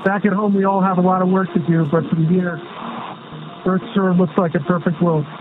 back at home we all have a lot of work to do, but from here, Earth sure looks like a perfect world.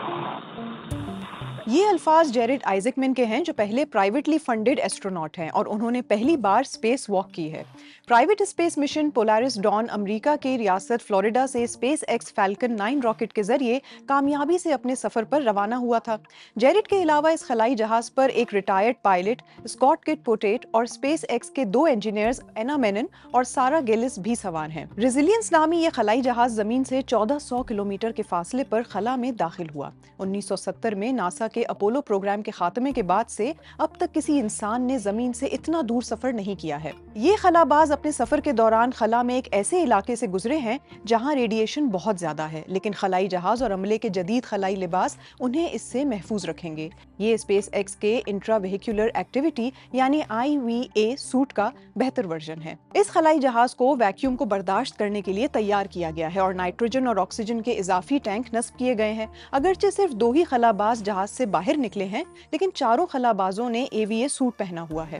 یہ الفاظ Jared آئزکمن کے ہیں جو پہلے privately funded astronaut ہیں اور انہوں نے پہلی بار اسپیس واک کی ہے۔ Private space mission Polaris Dawn امریکہ کی ریاست فلوریڈا سے اسپیس ایکس فالکن 9 راکٹ کے ذریعے کامیابی سے اپنے سفر پر روانہ ہوا تھا۔ جیرڈ کے علاوہ اس خلائی جہاز پر ایک ریٹائرڈ پائلٹ اسکاٹ کٹ پوٹیٹ اور اسپیس ایکس کے 2 انجینئرز اینا مینن اور سارا گیلس بھی سوار ہیں۔ ریزیلینس نامی یہ خلائی جہاز زمین سے 1400 کلومیٹر کے فاصلے پر خلا میں داخل ہوا۔ 1970 میں ناسا کے اپولو پروگرام کے خاتمے کے بعد سے اب تک کسی انسان نے زمین سے اتنا دور سفر نہیں کیا ہے۔ یہ خلا باز اپنے سفر کے دوران خلا میں ایک ایسے علاقے سے گزرے ہیں جہاں ریڈیشن بہت زیادہ ہے، لیکن خلائی جہاز اور عملے کے جدید خلائی لباس انہیں اس سے محفوظ رکھیں گے۔ یہ اسپیس ایکس کے انٹرا ویہیکولر ایکٹیویٹی یعنی IVA سوٹ کا بہتر ورژن ہے۔ اس خلائی جہاز کو ویکیوم کو برداشت کرنے کے لیے تیار کیا گیا ہے اور نائٹروجن اور آکسیجن کے اضافی ٹینک نصب کیے گئے ہیں۔ اگرچہ صرف 2 ہی خلا باز جہاز سے باہر نکلے ہیں، لیکن 4 خلا بازوں نے AVA سوٹ پہنا ہوا ہے۔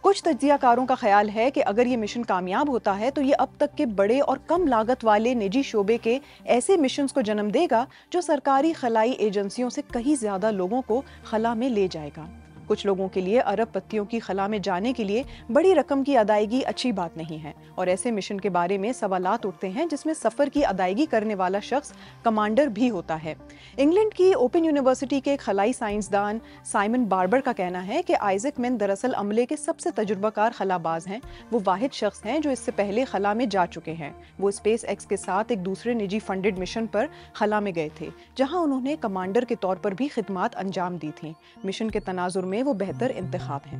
کچھ تجزیہ کاروں کا خیال ہے کہ اگر یہ مشن کامیاب ہوتا ہے تو یہ اب تک کے بڑے اور کم لاگت والے نجی شعبے کے ایسے مشنز کو جنم دے گا جو سرکاری خلائی ایجنسیوں سے کہیں زیادہ لوگوں کو خلا میں لے جائے گا۔ کچھ لوگوں کے لیے ارب پتیوں کی خلا میں جانے کے لیے بڑی رقم کی ادائیگی اچھی بات نہیں ہے، اور ایسے مشن کے بارے میں سوالات اٹھتے ہیں جس میں سفر کی ادائیگی کرنے والا شخص کمانڈر بھی ہوتا ہے۔ انگلینڈ کی اوپن یونیورسٹی کے ایک خلائی سائنسدان سائمن باربر کا کہنا ہے کہ آئزک مین دراصل عملے کے سب سے تجربہ کار خلا باز ہیں۔ وہ واحد شخص ہیں جو اس سے پہلے خلا میں جا چکے ہیں۔ وہ اسپیس ایکس کے ساتھ ایک دوسرے نجی فنڈڈ مشن پر خلا میں گئے تھے، جہاں انہوں نے کمانڈر کے طور پر بھی خدمات انجام دی تھیں۔ مشن کے تناظر میں وہ بہتر انتخاب ہیں۔